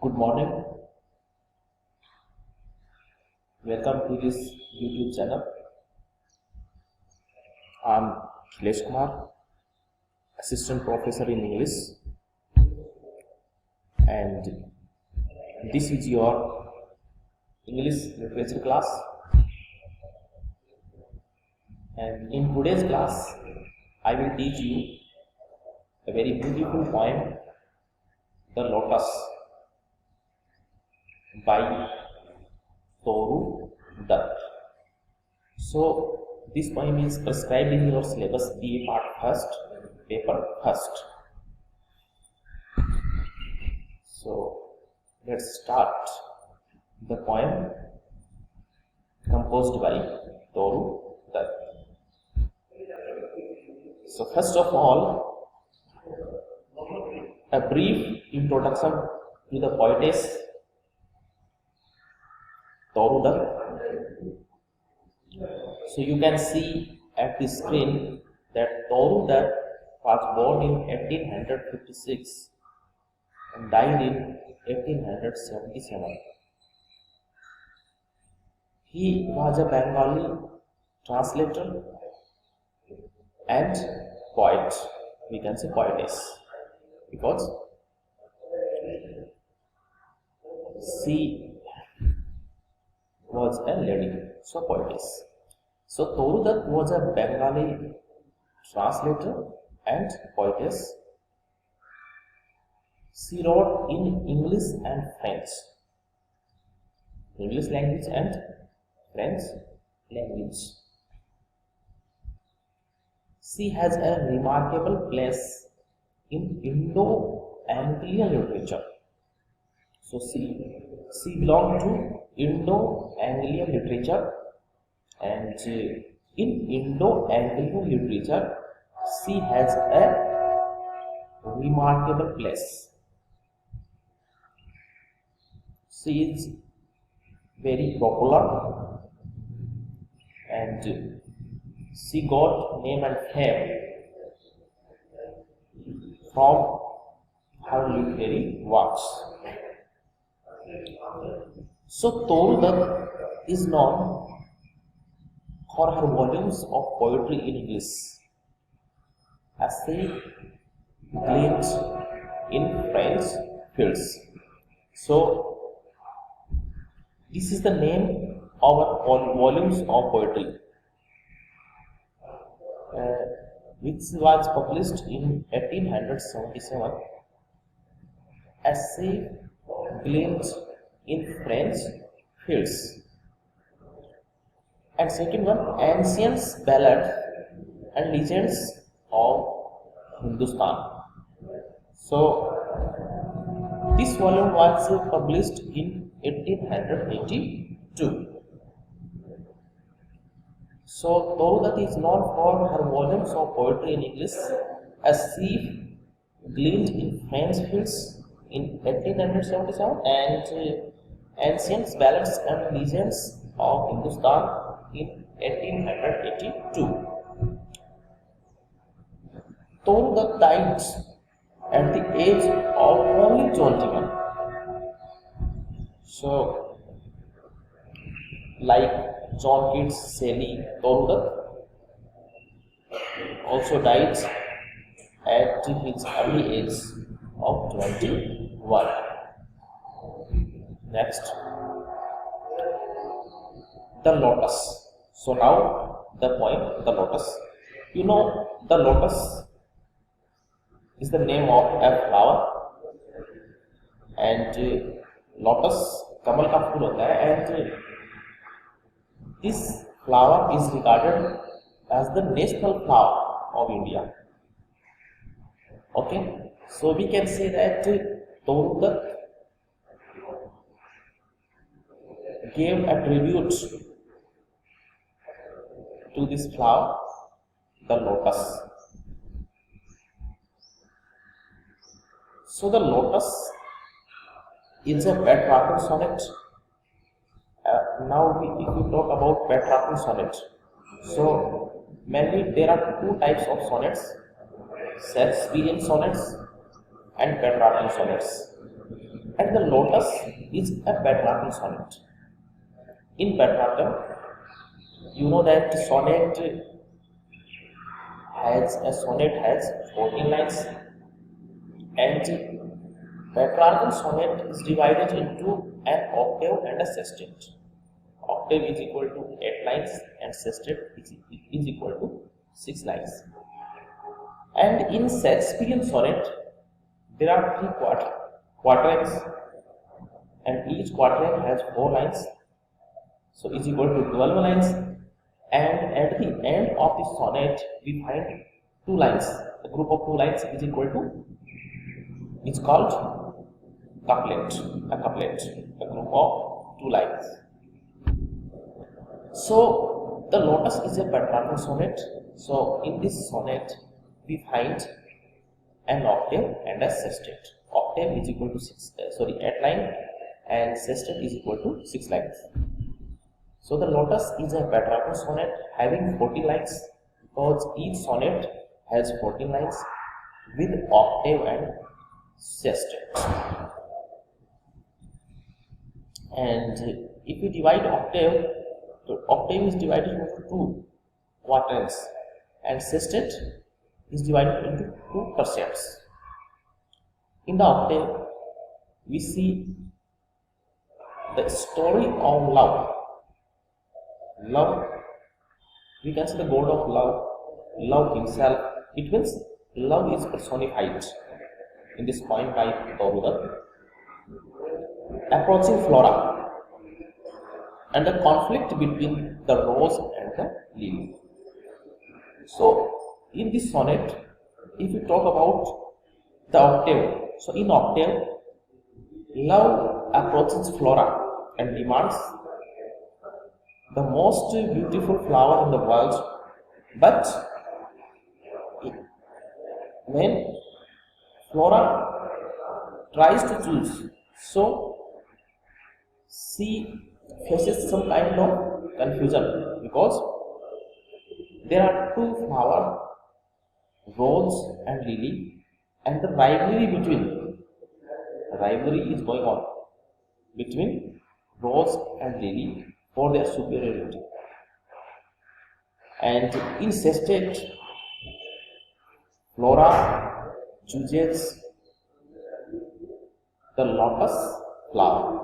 Good morning. Welcome to this YouTube channel. I'm Khilesh Kumar, Assistant Professor in English, and this is your English literature class. And in today's class, I will teach you a very beautiful poem, The Lotus, by Toru, Dutt. So this poem is prescribed in your syllabus BA part first, paper first. So let's start the poem composed by Toru, Dutt. So first of all, a brief introduction to the poetess Toru Dutt. So you can see at the screen that Toru Dutt was born in 1856 and died in 1877. He was a Bengali translator and poet. We can say poetess because she was a lady, so poetess. So Toru Dutt was a Bengali translator and poetess. She wrote in English and French, English language and French language. She has a remarkable place in Indo-Anglian literature. So she belonged to Indo-Anglian literature, and in Indo-Anglian literature she has a remarkable place. She is very popular and she got name and fame from her literary works. So Toru Dutt is known for her volumes of poetry in English, essay, gleaned in French fields. So this is the name of her volumes of poetry, which was published in 1877. Essay, gleaned in French fields. And second one, Ancient Ballads and Legends of Hindustan. So this volume was published in 1882. So Toru Dutt is known for her volumes of poetry in English, as she gleaned in French fields in 1877 and Ancient Ballads and Legends of Hindustan in 1882. Toru Dutt died at the age of only 21. So, like John Keats, Shelley, Toru Dutt also died at his early age of 21. Next, the Lotus. So now the poem, the Lotus. You know, the lotus is the name of a flower, and lotus कमल का फूल होता है, and this flower is regarded as the national flower of India. Okay, so we can say that Toru Dutt gave a tribute to this flower, the lotus. So the lotus is a Petrarchan sonnet. Now if we talk about Petrarchan sonnet, so mainly there are two types of sonnets: Shakespearean sonnets and Petrarchan sonnets. And the Lotus is a Petrarchan sonnet. In Petrarchan, you know that sonnet has 14 lines, and Petrarchan sonnet is divided into an octave and a sestet. Octave is equal to 8 lines and sestet is equal to 6 lines. And in Shakespearean sonnet, there are 3 quatrains, and each quatrain has 4 lines, so is equal to 12 lines. And at the end of the sonnet, we find 2 lines. A group of 2 lines is equal to, is called couplet. A group of 2 lines. So the Lotus is a Petrarchan sonnet. So in this sonnet, we find an octave and a sestet. Octave is equal to 8 lines, and sestet is equal to 6 lines. So the Lotus is a Petrarchan sonnet having 40 lines, because each sonnet has 14 lines with octave and sestet. And if we divide octave, so octave is divided into 2 quatrains, and sestet is divided into 2 tercets. In the octave, we see the story of love. Love, we can say the god of love himself. It means love is personified in this poem by Toru, approaching Flora and the conflict between the rose and the lily. So in this sonnet, if you talk about the octave, so in octave, love approaches Flora and demands the most beautiful flower in the world, but when Flora tries to choose, so she faces some kind of confusion, because there are 2 flowers, rose and lily, and the rivalry is going on between rose and lily for their superiority. And in sestet, Flora chooses the lotus flower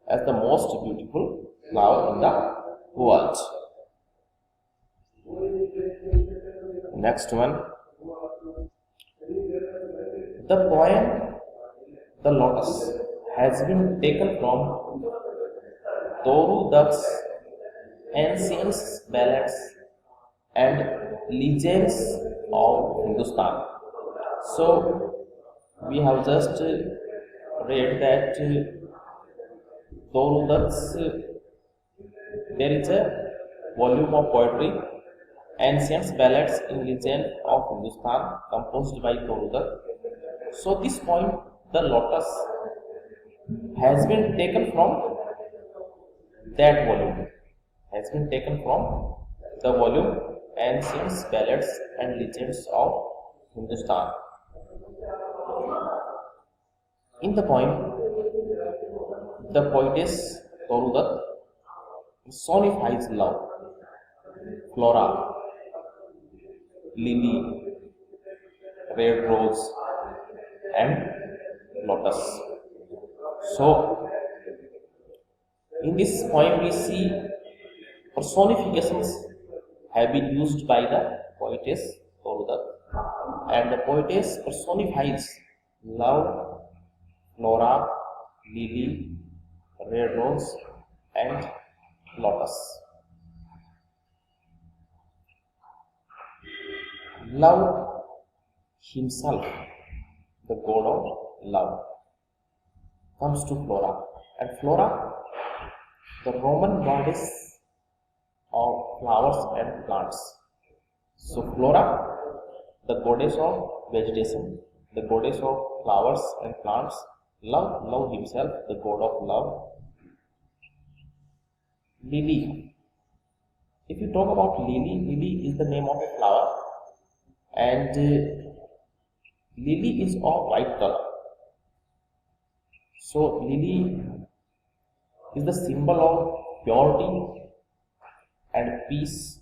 as the most beautiful flower in the world. Next one, the poem The Lotus has been taken from Toru Dutt's ancient ballads and legends of Hindustan. So we have just read that Toru Dutt's there is a volume of poetry, ancient ballads in legend of Hindustan, composed by Toru Dutt. So this poem, The Lotus, has been taken from that volume, has been taken from the volume Ancient Ballads and Legends of Hindustan. In the poem, the poetess Toru Dutt personifies love, Flora, lily, red rose, and lotus. So in this poem we see personifications have been used by the poetess Toru Dutt, and the poetess personifies love, Flora, lily, red rose, and lotus. Love himself, the god of love, comes to Flora, and Flora, the Roman goddess of flowers and plants. So Flora, the goddess of vegetation, the goddess of flowers and plants, love himself, the god of love. Lily. If you talk about lily is the name of a flower, and lily is of white color. So lily is the symbol of purity and peace.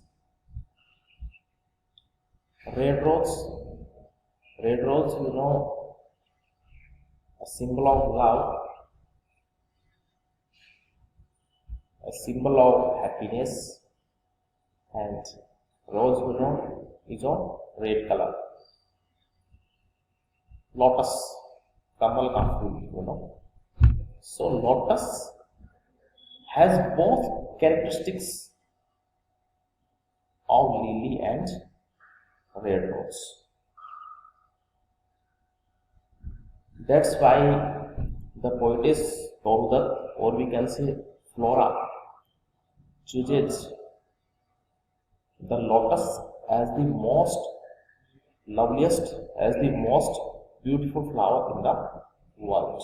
Red rose, a symbol of love, a symbol of happiness, and rose, is of red color. Lotus, kamal ka phool, So lotus has both characteristics of lily and red rose. That's why the poetess Toru, or we can say Flora, chooses the lotus as the most loveliest, as the most beautiful flower in the world.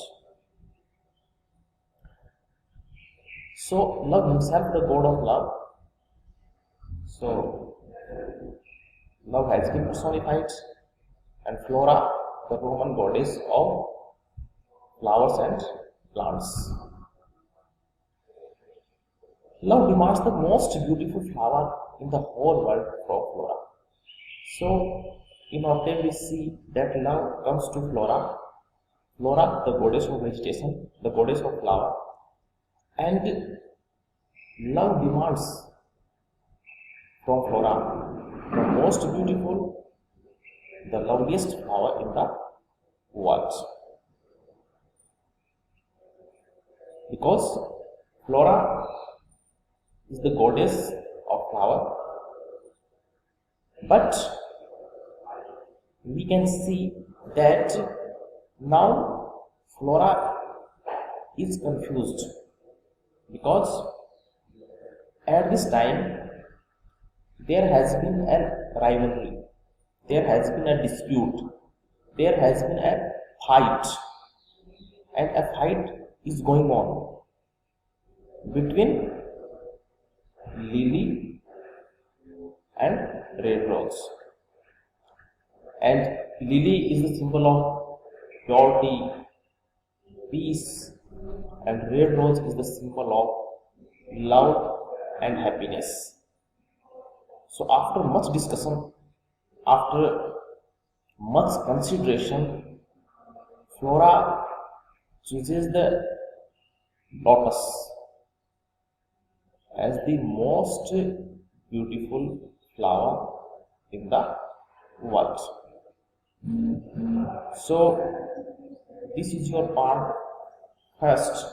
So love himself, the god of love. So love has been personified, and Flora, the Roman goddess of flowers and plants. Love demands the most beautiful flower in the whole world from Flora. So in our tale we see that love comes to Flora. Flora, the goddess of vegetation, the goddess of flower, and love demands from Flora the most beautiful, the loveliest flower in the world. Because Flora is the goddess of flower, but we can see that now Flora is confused, because at this time there has been a rivalry, there has been a dispute, there has been a fight, and a fight is going on between lily and red rose. And lily is the symbol of purity, peace, and red rose is the symbol of love and happiness. So after much discussion, after much consideration, Flora chooses the lotus as the most beautiful flower in the world. So this is your part first,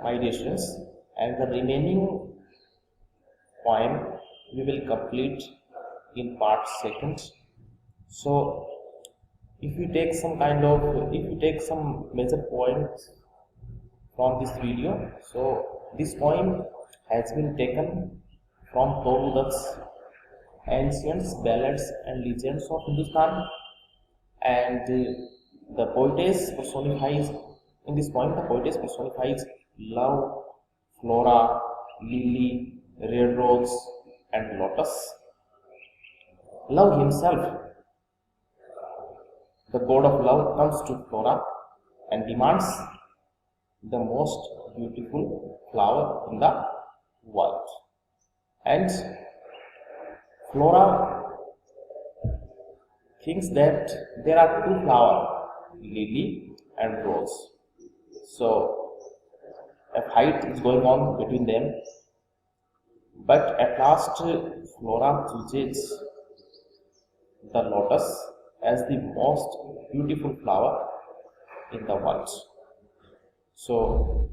my dear students, and the remaining poem we will complete in part second. So if you take some major points from this video, so this poem has been taken from Toru's Ancients, Ballads and Legends of Hindustan, and the poetess personifies, in this poem the poetess personifies love, Flora, lily, red rose and lotus. Love himself, the god of love, comes to Flora and demands the most beautiful flower in the world. And Flora thinks that there are two flowers, lily and rose. So a fight is going on between them. But at last Flora chooses the lotus as the most beautiful flower in the world. So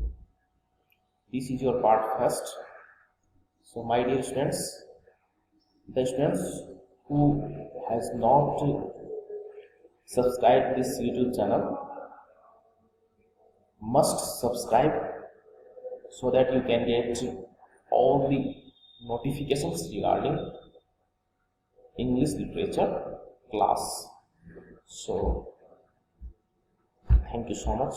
this is your part first. So my dear students, the students who has not subscribed this YouTube channel must subscribe so that you can get all the notifications regarding English literature class. So thank you so much.